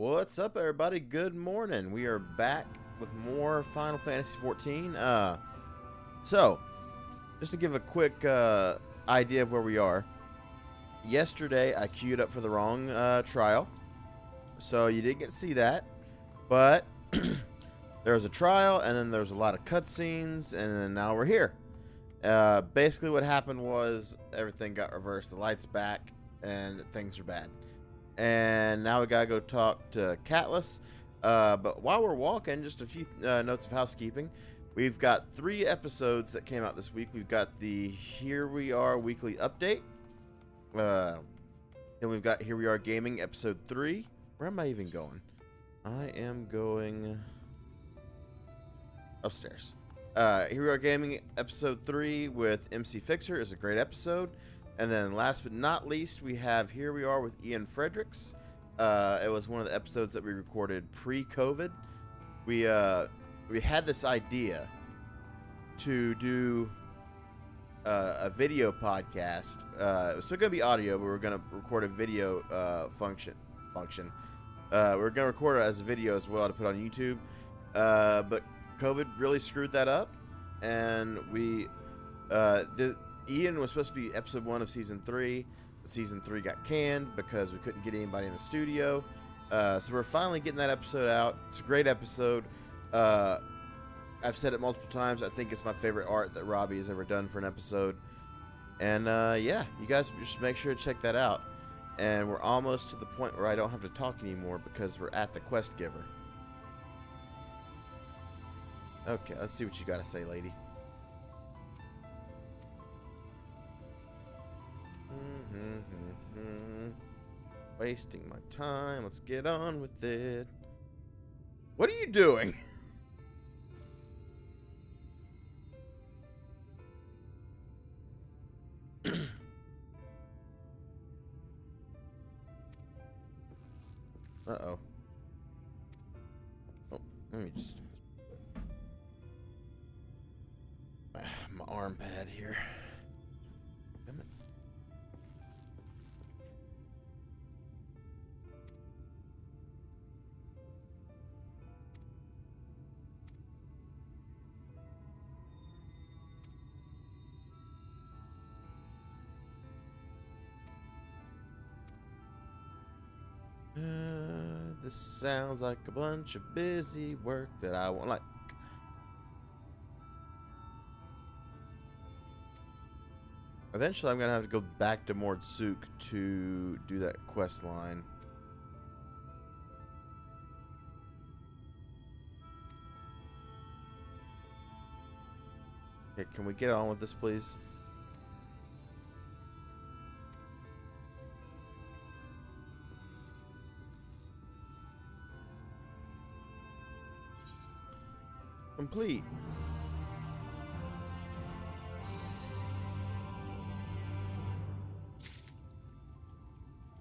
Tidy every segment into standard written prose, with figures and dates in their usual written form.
What's up, everybody? Good morning. We are back with more Final Fantasy XIV. Just to give a quick idea of where we are. Yesterday, I queued up for the wrong trial, so you didn't get to see that. But there was a trial, and then there was a lot of cutscenes, and then now we're here. Basically, what happened was everything got reversed. The light's back, and things are bad. And now we gotta go talk to Catless. But while we're walking, just a few notes of housekeeping. We've got 3 episodes that came out this week. We've got the Here We Are weekly update. Then we've got Here We Are Gaming episode 3. Where am I even going? I am going upstairs. Here We Are Gaming episode 3 with MC Fixer is a great episode. And then last but not least, we have Here We Are with Ian Fredericks. It was one of the episodes that we recorded pre-COVID. We had this idea to do a video podcast. It was still going to be audio, but we were going to record a video function. We're going to record it as a video as well to put on YouTube. But COVID really screwed that up. And Ian was supposed to be episode 1 of season 3. But season 3 got canned because we couldn't get anybody in the studio. So we're finally getting that episode out. It's a great episode. I've said it multiple times. I think it's my favorite art that Robbie has ever done for an episode. And yeah, you guys just make sure to check that out. And we're almost to the point where I don't have to talk anymore because we're at the quest giver. Okay, let's see what you got to say, lady. Wasting my time. Let's get on with it. What are you doing? Uh-oh. Oh, let me just... my arm pad here. Damn it. This sounds like a bunch of busy work that I won't like. Eventually, I'm gonna have to go back to Mordsuk to do that quest line. Okay, can we get on with this, please? Complete.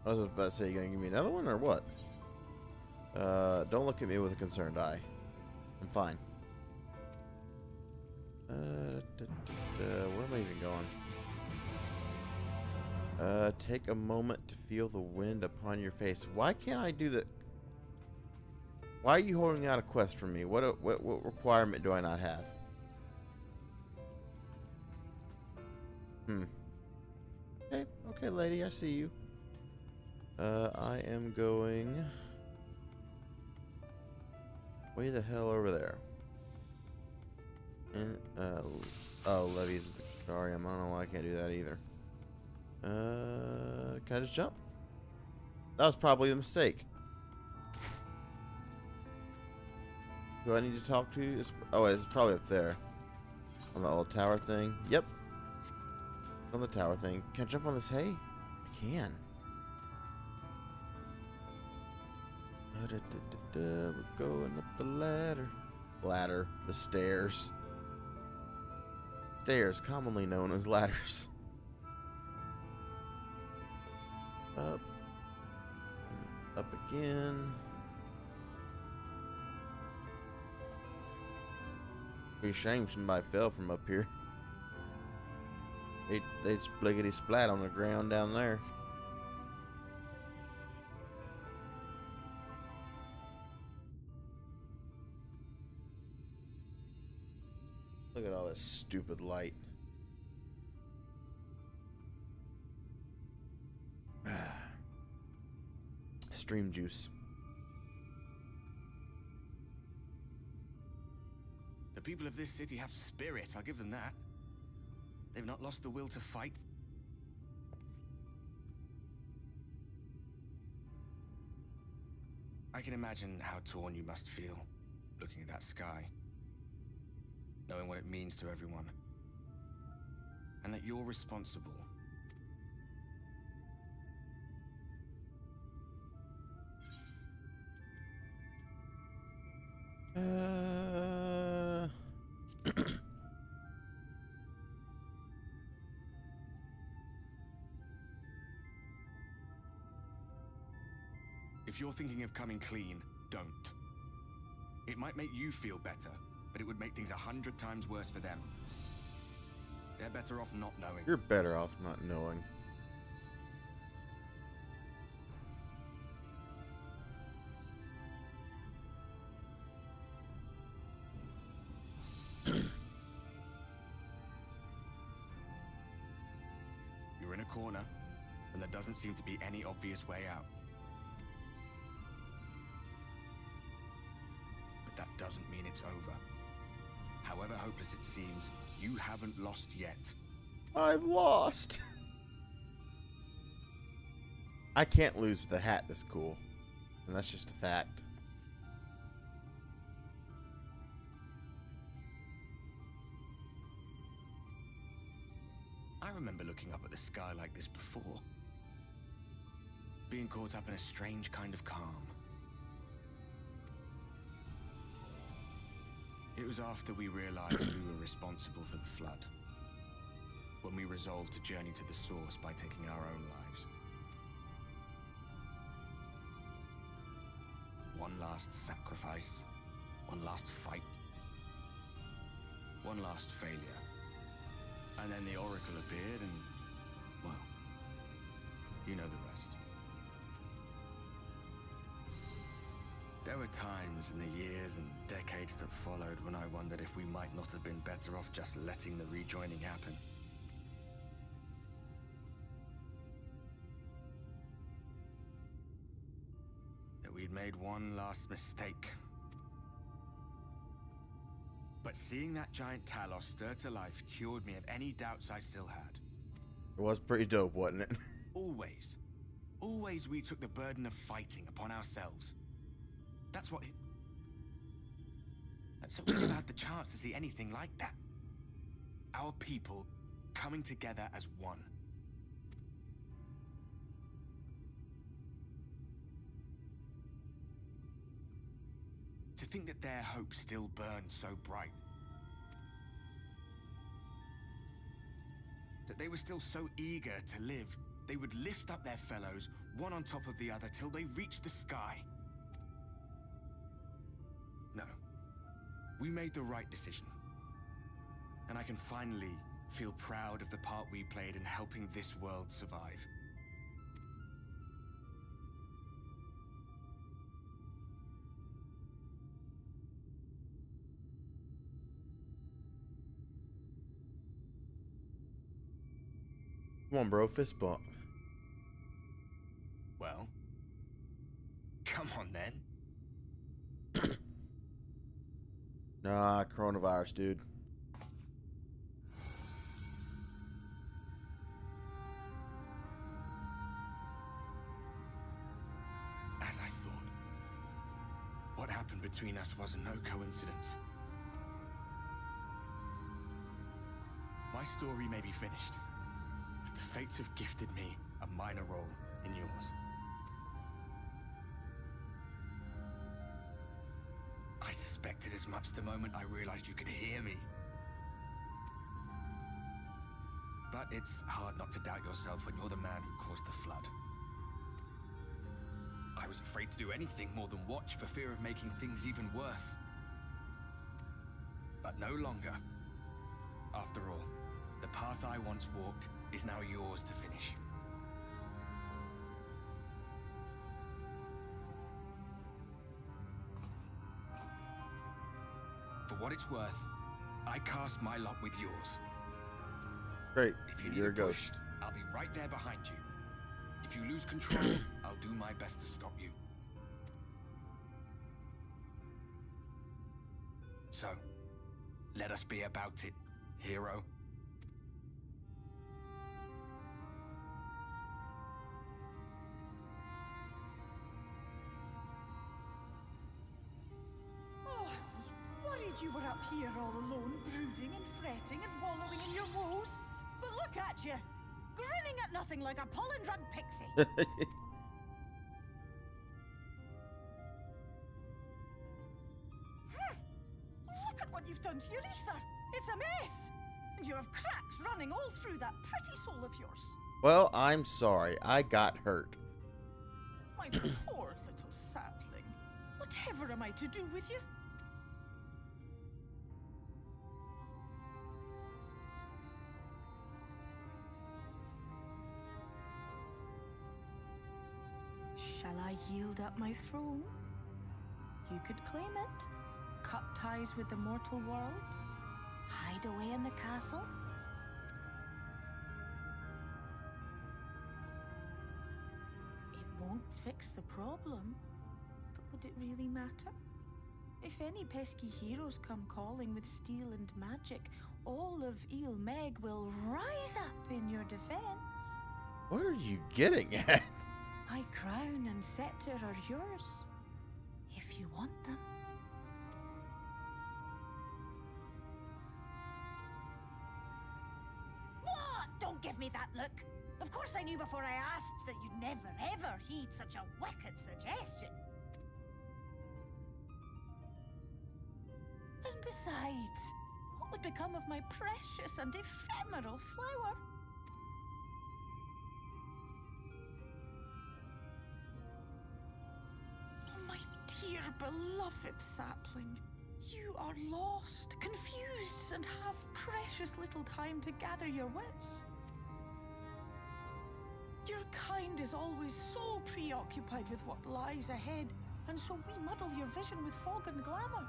I was about to say, you gonna give me another one or what? Don't look at me with a concerned eye. I'm fine. Where am I even going? Take a moment to feel the wind upon your face. Why can't I do that? Why are you holding out a quest from me? What requirement do I not have? Okay, lady, I see you. I am going way the hell over there. And oh, Levy's sorry, I don't know why I can't do that either. Can I just jump? That was probably a mistake. Do I need to talk to you? Oh, it's probably up there. On the little tower thing. Yep. On the tower thing. Can I jump on this hay? I can. We're going up the ladder. Ladder. The stairs. Stairs, commonly known as ladders. Up. Up again. Be a shame somebody fell from up here. They'd spliggity splat on the ground down there. stupid light. Stream juice. The people of this city have spirit, I'll give them that. They've not lost the will to fight. I can imagine how torn you must feel, looking at that sky. Knowing what it means to everyone. And that you're responsible. If you're thinking of coming clean, don't. It might make you feel better, but it would make things 100 times worse for them. They're better off not knowing. You're better off not knowing. You're in a corner, and there doesn't seem to be any obvious way out. But that doesn't mean it's over. However hopeless it seems, you haven't lost yet. I've lost. I can't lose with a hat this cool. And that's just a fact. I remember looking up at the sky like this before. Being caught up in a strange kind of calm. It was after we realized we were responsible for the flood. When we resolved to journey to the source by taking our own lives. One last sacrifice. One last fight. One last failure. And then the Oracle appeared and, well, you know the rest. There were times in the years and decades that followed when I wondered if we might not have been better off just letting the rejoining happen. That we'd made one last mistake. But seeing that giant Talos stir to life cured me of any doubts I still had. It was pretty dope, wasn't it? Always we took the burden of fighting upon ourselves. That's what it... So we never had the chance to see anything like that. Our people coming together as one. To think that their hope still burns so bright. That they were still so eager to live, they would lift up their fellows, one on top of the other, till they reached the sky. No. We made the right decision. And I can finally feel proud of the part we played in helping this world survive. Come on, bro. Fist bump. Well, come on then. Nah, coronavirus, dude. As I thought. What happened between us was no coincidence. My story may be finished, but the fates have gifted me a minor role in yours. I suspected as much the moment I realized you could hear me. But it's hard not to doubt yourself when you're the man who caused the flood. I was afraid to do anything more than watch for fear of making things even worse. But no longer. After all, the path I once walked is now yours to finish. For what it's worth, I cast my lot with yours. Great. If you need You're a a push, ghost. I'll be right there behind you. If you lose control, I'll do my best to stop you. So, let us be about it, hero. Oh, I was worried you were up here all alone, brooding and fretting and wallowing in your woes. But look at you, grinning at nothing like a pollen-drunk pixie. Look at what you've done to your ether. It's a mess. And you have cracks running all through that pretty soul of yours. Well, I'm sorry. I got hurt. My poor little sapling. Whatever am I to do with you? Shall I yield up my throne? You could claim it. Cut ties with the mortal world. Hide away in the castle. It won't fix the problem, but would it really matter? If any pesky heroes come calling with steel and magic, all of Il Meg will rise up in your defense. What are you getting at? My crown and scepter are yours, if you want them. What? Don't give me that look. Of course I knew before I asked that you'd never ever heed such a wicked suggestion. And besides, what would become of my precious and ephemeral flower? Oh, my dear beloved sapling, you are lost, confused, and have precious little time to gather your wits. Your kind is always so preoccupied with what lies ahead, and so we muddle your vision with fog and glamour.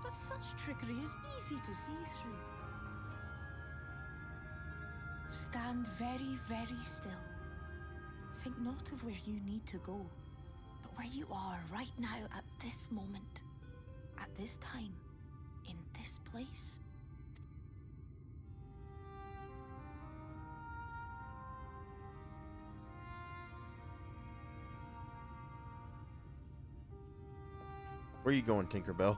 But such trickery is easy to see through. Stand very, very still. Think not of where you need to go, but where you are right now at this moment, at this time, in this place. Where are you going, Tinkerbell?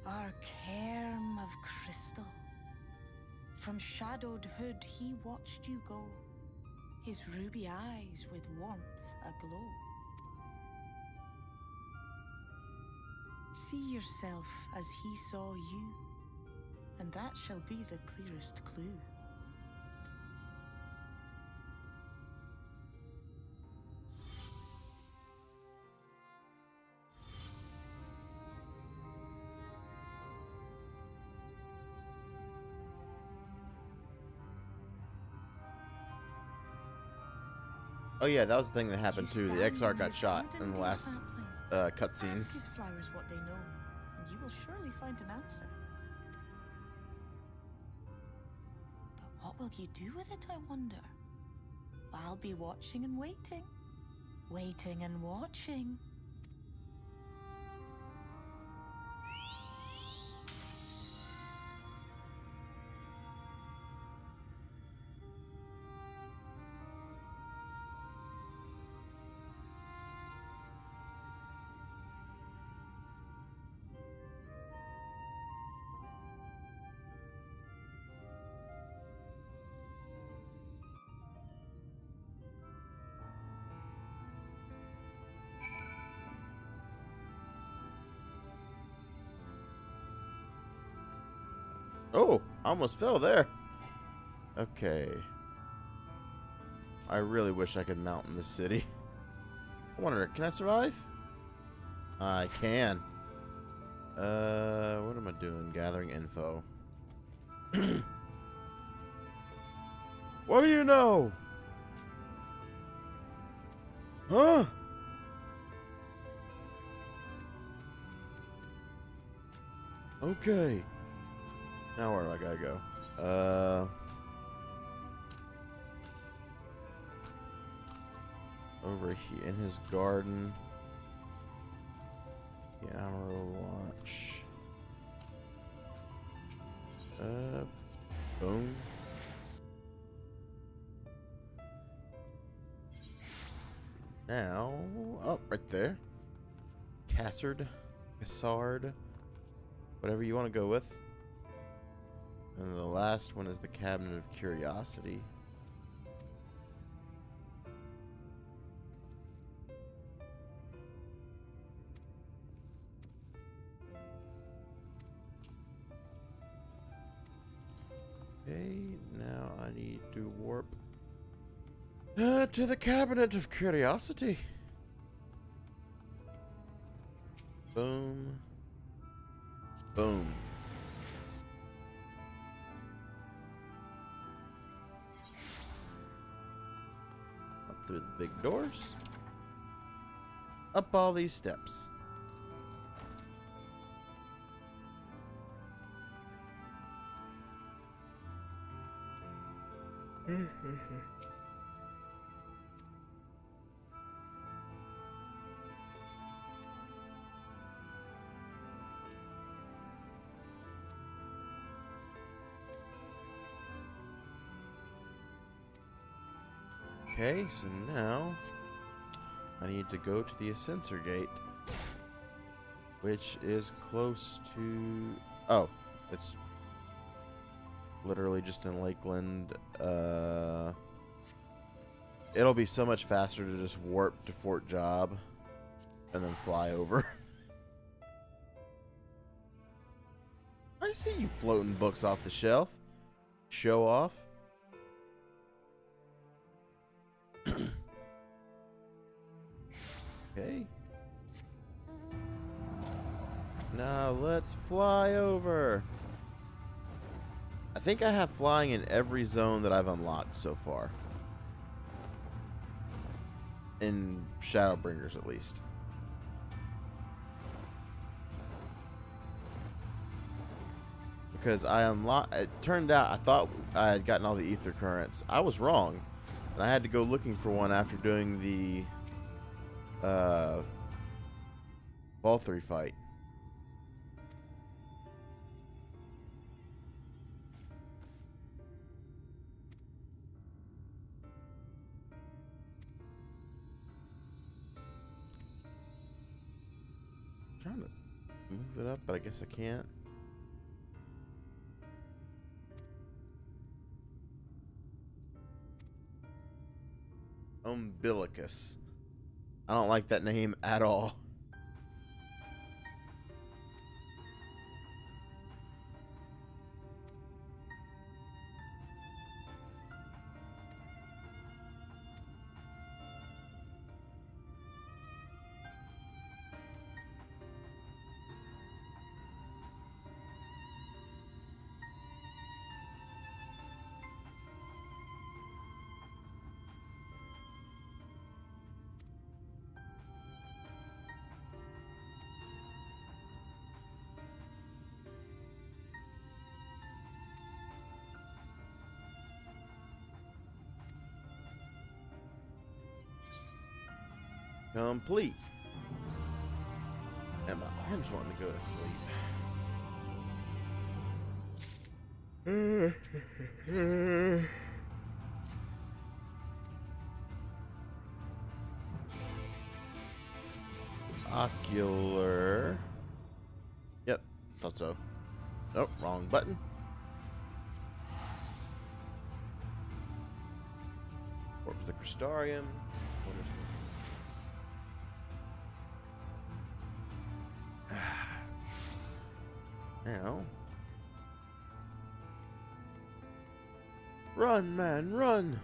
Our cairn of crystal. From shadowed hood he watched you go, his ruby eyes with warmth aglow. See yourself as he saw you, and that shall be the clearest clue. Oh yeah, that was the thing that happened You too. The stand Exarch in got his shot garden, in the dear last sapling. Ask cutscenes. his flowers what they know, and you will surely find an answer. But what will you do with it, I wonder? I'll be watching and waiting. Waiting and watching. Oh, I almost fell there. Okay. I really wish I could mount in this city. I wonder, can I survive? I can. What am I doing? Gathering info. What do you know? Huh? Okay. Now where do I gotta go? Over here in his garden. The Amarillo Watch. Boom. Now, oh, right there. Cassard, whatever you want to go with. And the last one is the Cabinet of Curiosity. Okay, now I need to warp to the Cabinet of Curiosity. Boom. Boom. Up through the big doors. Up all these steps. Okay, so now I need to go to the Ascensor Gate, which is close to... Oh, it's literally just in Lakeland. It'll be so much faster to just warp to Fort Job and then fly over. I see you floating books off the shelf. Show off. Okay. Now let's fly over. I think I have flying in every zone that I've unlocked so far. In Shadowbringers, at least. Because it turned out I thought I had gotten all the ether currents. I was wrong. And I had to go looking for one after doing the Balthree fight. I'm trying to move it up, but I guess I can't. Umbilicus. I don't like that name at all. Complete. And my arms wanting to go to sleep. Ocular. Yep, thought so. Nope, wrong button. Corpse of the Crystarium. Now. Run, man, run!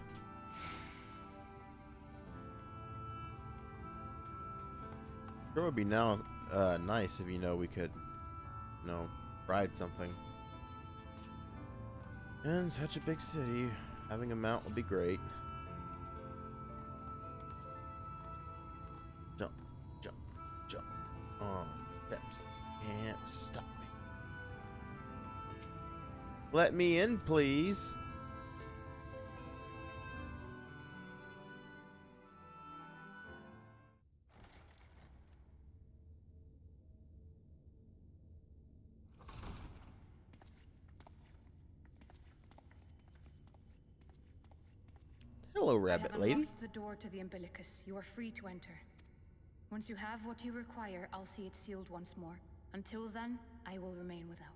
Sure would be now nice if we could, ride something. In such a big city, having a mount would be great. Jump, jump, jump on the steps. Can't stop me. Let me in, please. Hello, rabbit I have lady. unlocked the door to the umbilicus. You are free to enter. Once you have what you require, I'll see it sealed once more. Until then, I will remain without.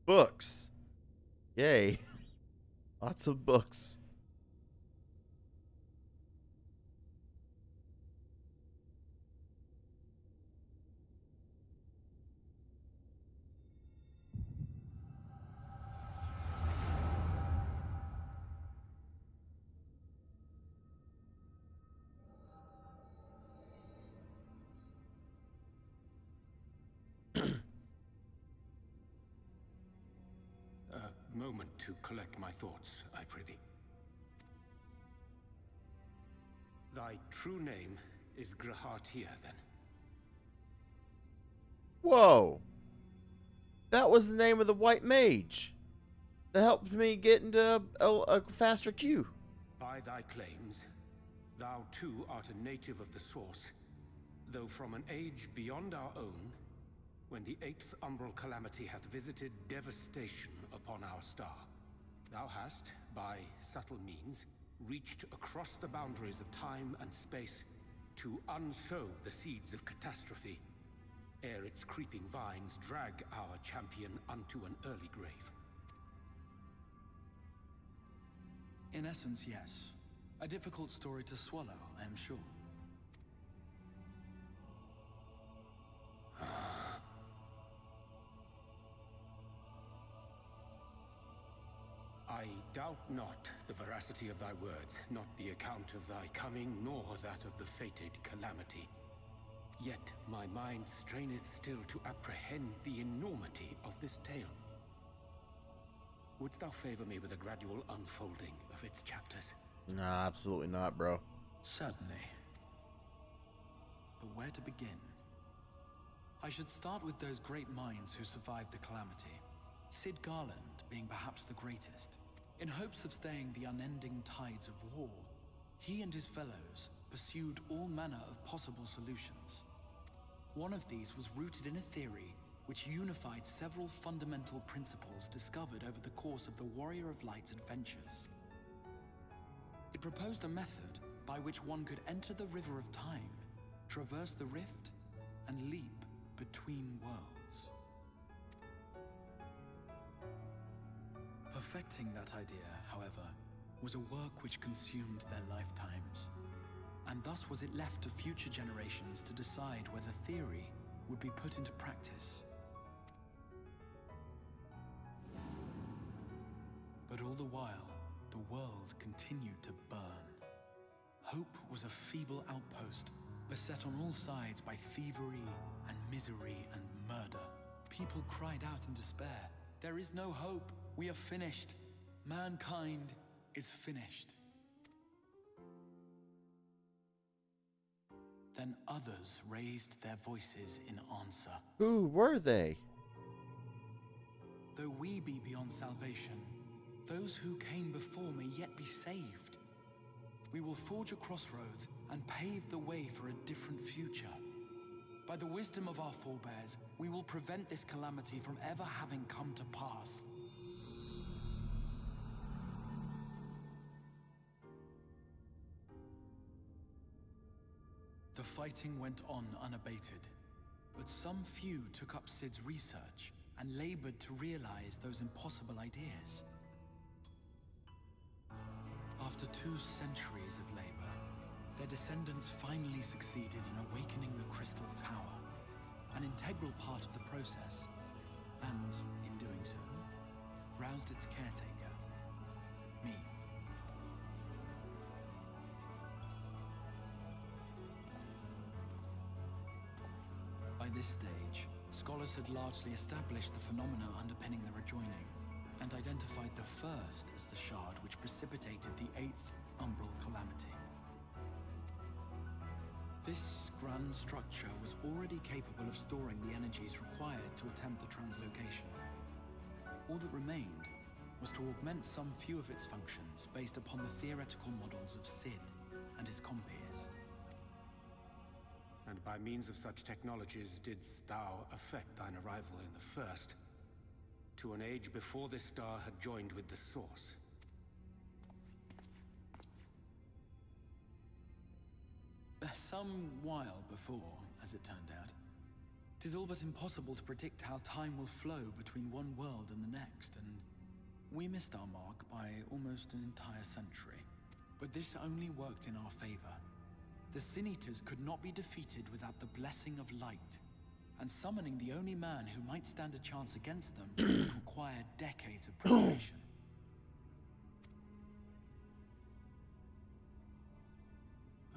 Books. Yay. Lots of books. A moment to collect my thoughts, I prithee. Thy true name is Grahatia, then? Whoa. That was the name of the white mage that helped me get into a faster queue. By thy claims, thou too art a native of the Source, though from an age beyond our own, when the 8th Umbral Calamity hath visited devastation upon our star. Thou hast, by subtle means, reached across the boundaries of time and space to unsow the seeds of catastrophe, ere its creeping vines drag our champion unto an early grave. In essence, yes. A difficult story to swallow, I am sure. I doubt not the veracity of thy words, not the account of thy coming, nor that of the fated calamity. Yet my mind straineth still to apprehend the enormity of this tale. Wouldst thou favor me with a gradual unfolding of its chapters? Nah, absolutely not, bro. Certainly. But where to begin? I should start with those great minds who survived the calamity. Sid Garland being perhaps the greatest. In hopes of staying the unending tides of war, he and his fellows pursued all manner of possible solutions. One of these was rooted in a theory which unified several fundamental principles discovered over the course of the Warrior of Light's adventures. It proposed a method by which one could enter the River of Time, traverse the rift, and leap between worlds. Perfecting that idea, however, was a work which consumed their lifetimes, and thus was it left to future generations to decide whether theory would be put into practice. But all the while, the world continued to burn. Hope was a feeble outpost, beset on all sides by thievery and misery and murder. People cried out in despair, "There is no hope! We are finished! Mankind is finished!" Then others raised their voices in answer. Who were they? Though we be beyond salvation, those who came before may yet be saved. We will forge a crossroads and pave the way for a different future. By the wisdom of our forebears, we will prevent this calamity from ever having come to pass. The fighting went on unabated, but some few took up Sid's research and labored to realize those impossible ideas. After 2 centuries of labor, their descendants finally succeeded in awakening the Crystal Tower, an integral part of the process, and, in doing so, roused its caretaker, me. By this stage, scholars Theros had largely established the phenomena underpinning the rejoining, and identified the first as the shard which precipitated the 8th Umbral Calamity. This grand structure was already capable of storing the energies required to attempt the translocation. All that remained was to augment some few of its functions based upon the theoretical models of Cid and his compeers. And by means of such technologies didst thou affect thine arrival in the first, to an age before this star had joined with the Source. Some while before, as it turned out. 'Tis all but impossible to predict how time will flow between one world and the next, and we missed our mark by almost an entire century. But this only worked in our favor. The Sin Eaters could not be defeated without the blessing of light, and summoning the only man who might stand a chance against them would require decades of preparation.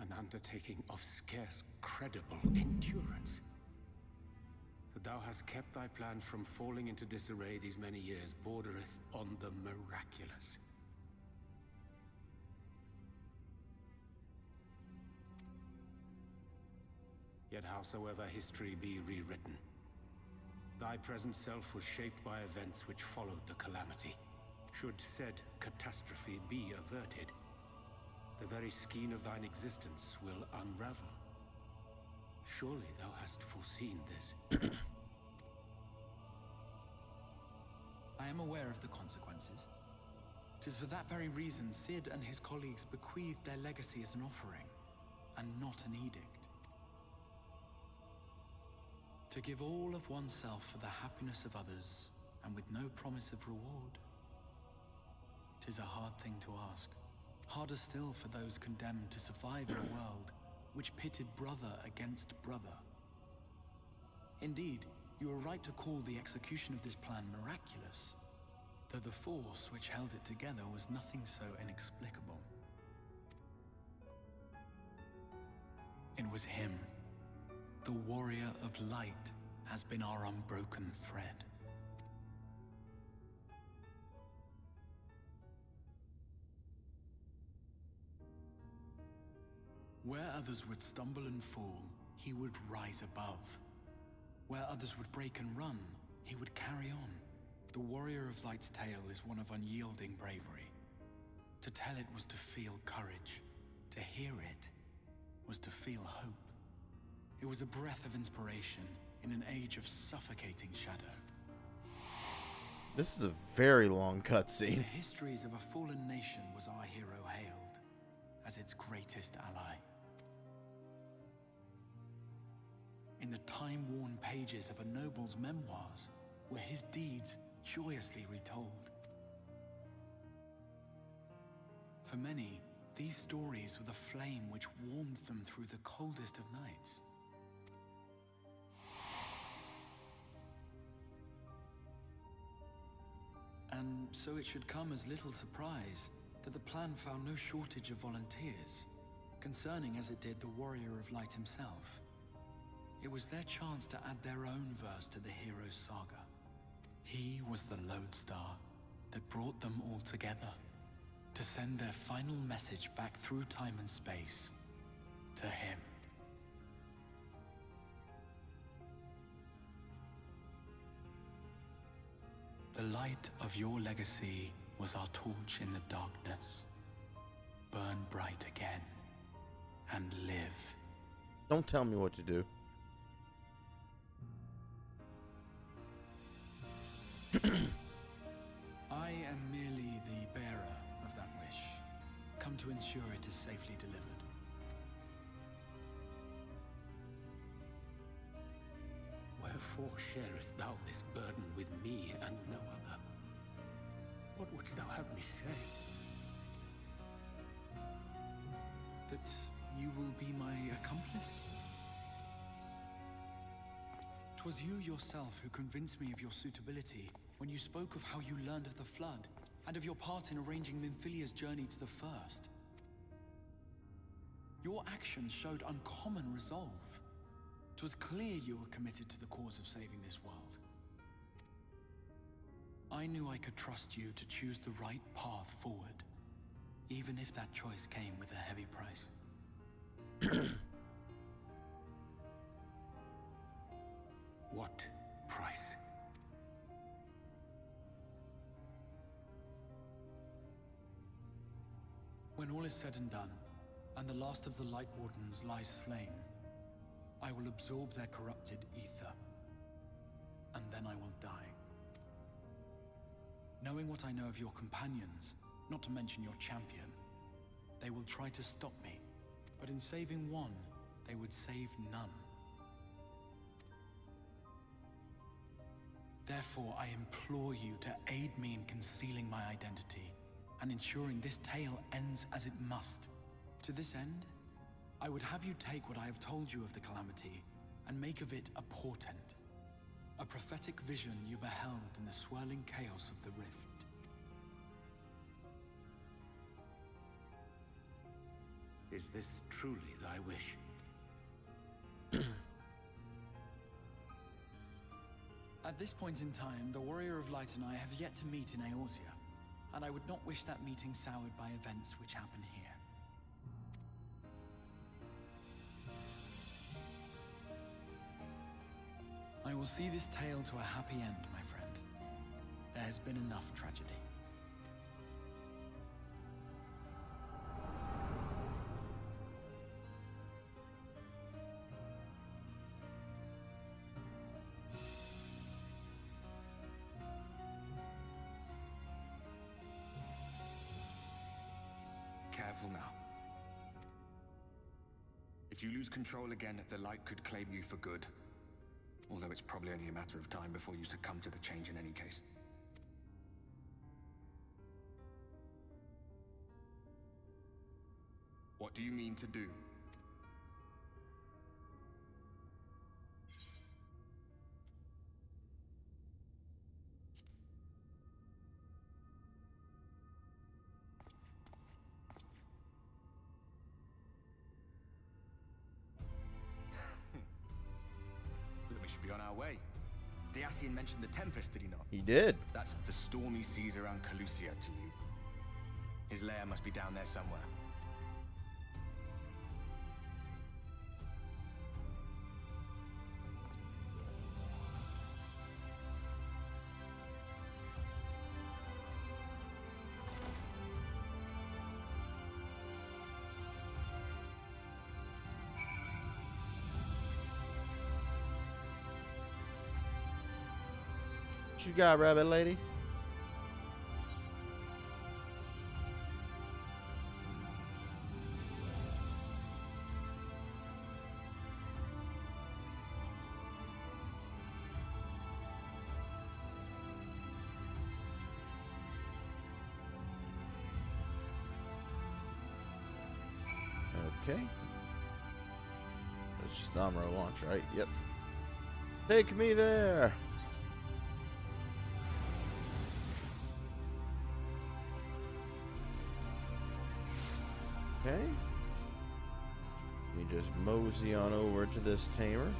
An undertaking of scarce credible endurance. That thou hast kept thy plan from falling into disarray these many years bordereth on the miraculous. Yet howsoever history be rewritten, thy present self was shaped by events which followed the calamity. Should said catastrophe be averted, the very skein of thine existence will unravel. Surely thou hast foreseen this. I am aware of the consequences. 'Tis for that very reason Cid and his colleagues bequeathed their legacy as an offering, and not an edict. To give all of oneself for the happiness of others, and with no promise of reward. 'Tis a hard thing to ask. Harder still for those condemned to survive in a world which pitted brother against brother. Indeed, you are right to call the execution of this plan miraculous, though the force which held it together was nothing so inexplicable. It was him. The Warrior of Light has been our unbroken thread. Where others would stumble and fall, he would rise above. Where others would break and run, he would carry on. The Warrior of Light's tale is one of unyielding bravery. To tell it was to feel courage. To hear it was to feel hope. It was a breath of inspiration in an age of suffocating shadow. This is a very long In cutscene. the histories of a fallen nation was our hero hailed as its greatest ally. In the time-worn pages of a noble's memoirs were his deeds joyously retold. For many, these stories were the flame which warmed them through the coldest of nights. And so it should come as little surprise that the plan found no shortage of volunteers, concerning as it did the Warrior of Light himself. It was their chance to add their own verse to the hero's saga. He was the lodestar that brought them all together, to send their final message back through time and space to him. The light of your legacy was our torch in the darkness. Burn bright again and live. Don't tell me what to do. I am merely the bearer of that wish, come to ensure it is safely delivered. Wherefore sharest thou this burden with me and no other? What wouldst thou have me say? That you will be my accomplice? 'Twas you yourself who convinced me of your suitability when you spoke of how you learned of the Flood, and of your part in arranging Minfilia's journey to the First. Your actions showed uncommon resolve. It was clear you were committed to the cause of saving this world. I knew I could trust you to choose the right path forward, even if that choice came with a heavy price. What price? When all is said and done, and the last of the Light Wardens lies slain, I will absorb their corrupted ether, and then I will die. Knowing what I know of your companions, not to mention your champion, they will try to stop me, but in saving one, they would save none. Therefore, I implore you to aid me in concealing my identity, and ensuring this tale ends as it must. To this end, I would have you take what I have told you of the Calamity, and make of it a portent. A prophetic vision you beheld in the swirling chaos of the Rift. Is this truly thy wish? At this point in time, the Warrior of Light and I have yet to meet in Eorzea, and I would not wish that meeting soured by events which happen here. I will see this tale to a happy end, my friend. There has been enough tragedy. Careful now. If you lose control again, the light could claim you for good. Although it's probably only a matter of time before you succumb to the change in any case. What do you mean to do? We should be on our way. Diassian mentioned the Tempest, did he not? He did. That's the stormy seas around Calusia to you. His lair must be down there somewhere. What you got, rabbit lady? Okay. It's just Namro launch, right? Yep. Take me there. Okay. We just mosey on over to this tamer.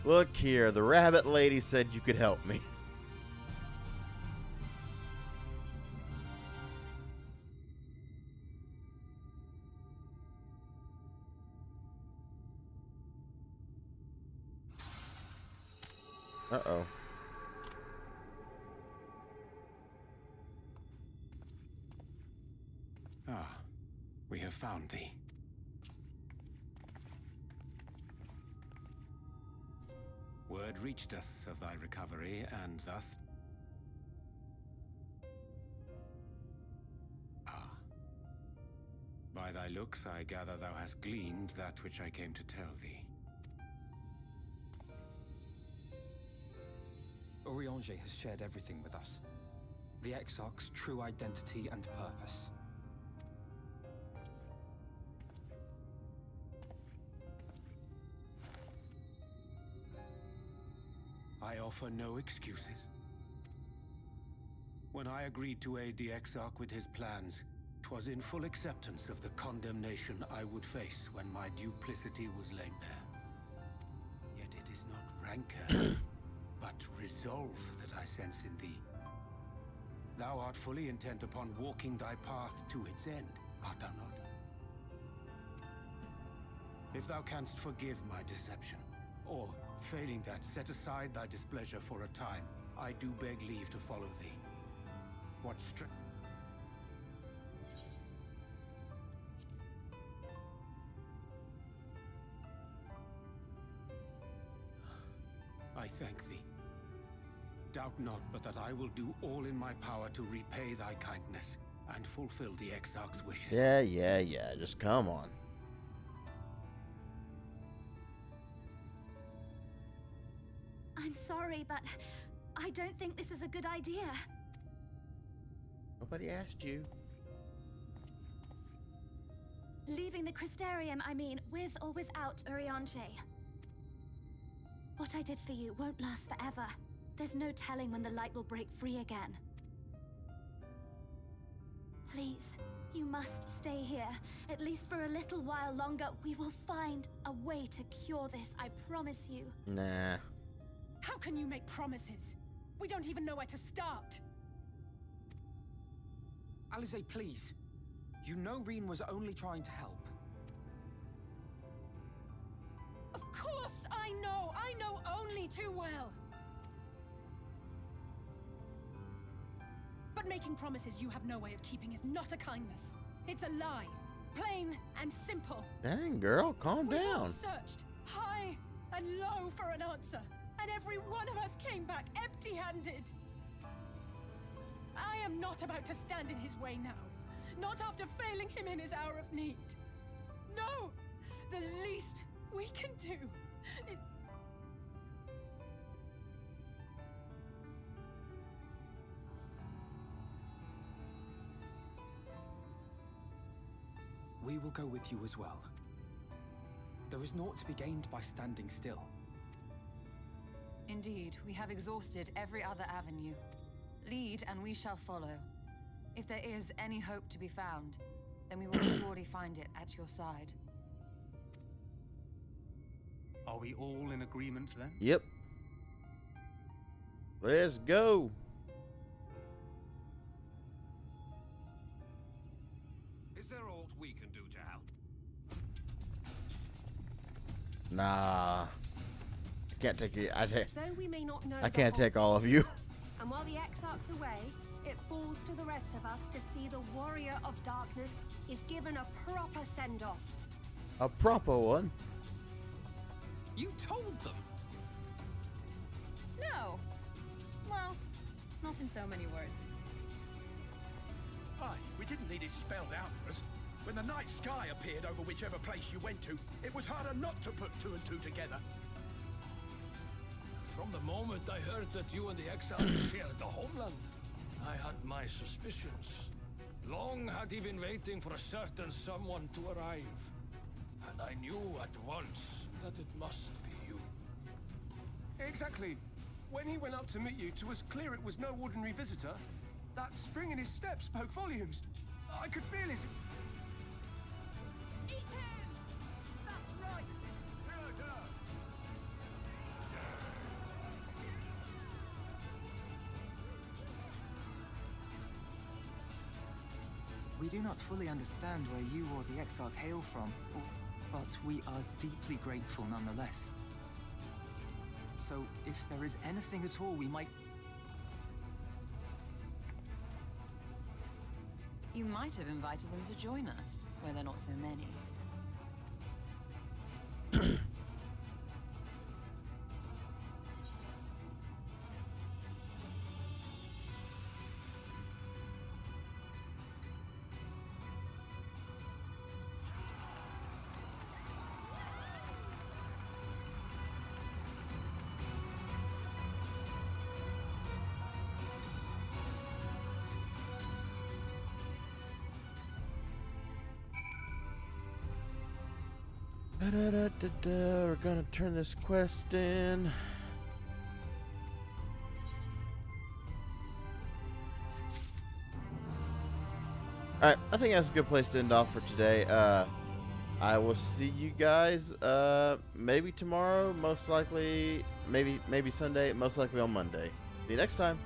Look here, the rabbit lady said you could help me. Uh-oh. Ah, we have found thee. Word reached us of thy recovery, and thus... Ah. By thy looks, I gather thou hast gleaned that which I came to tell thee. Urianger has shared everything with us. The Exarch's true identity and purpose. I offer no excuses. When I agreed to aid the Exarch with his plans, 'twas in full acceptance of the condemnation I would face when my duplicity was laid bare. Yet it is not rancor, but resolve that I sense in thee. Thou art fully intent upon walking thy path to its end, art thou not? If thou canst forgive my deception, or, failing that, set aside thy displeasure for a time, I do beg leave to follow thee. What I thank thee. Doubt not but that I will do all in my power to repay thy kindness and fulfill the Exarch's wishes. Yeah. Just come on. I'm sorry, but I don't think this is a good idea. Nobody asked you. Leaving the Crystarium, I mean, with or without Urianger. What I did for you won't last forever. There's no telling when the light will break free again. Please, you must stay here. At least for a little while longer. We will find a way to cure this, I promise you. Nah. How can you make promises? We don't even know where to start. Alisaie, please. You know Rean was only trying to help. Of course I know! I know only too well! But making promises you have no way of keeping is not a kindness. It's a lie. Plain and simple. Dang, girl, calm We've all down. searched high and low for an answer, and every one of us came back empty-handed. I am not about to stand in his way now. Not after failing him in his hour of need. No! The least we can do is... We will go with you as well. There is naught to be gained by standing still. Indeed, we have exhausted every other avenue. Lead, and we shall follow. If there is any hope to be found, then we will surely find it at your side. Are we all in agreement then? Yep. Let's go. Is there aught we can do to help? Nah. I can't take it. Though we may not know I the can't whole take all of you. And while the Exarch's away, it falls to the rest of us to see the Warrior of Darkness is given a proper send-off. A proper one. You told them! No! Well, not in so many words. Aye, we didn't need it spelled out for us. When the night sky appeared over whichever place you went to, it was harder not to put two and two together. From the moment I heard that you and the Exarch shared the homeland, I had my suspicions. Long had he been waiting for a certain someone to arrive. And I knew at once that it must be you. Exactly. When he went up to meet you, 'twas clear it was no ordinary visitor. That spring in his step spoke volumes. I could feel his... Eat him! That's right! We do not fully understand where you or the Exarch hail from, but we are deeply grateful nonetheless. So, if there is anything at all we might... You might have invited them to join us, where there are not so many. We're gonna turn this quest in. Alright, I think that's a good place to end off for today. I will see you guys maybe tomorrow, most likely, maybe Sunday, most likely on Monday. See you next time.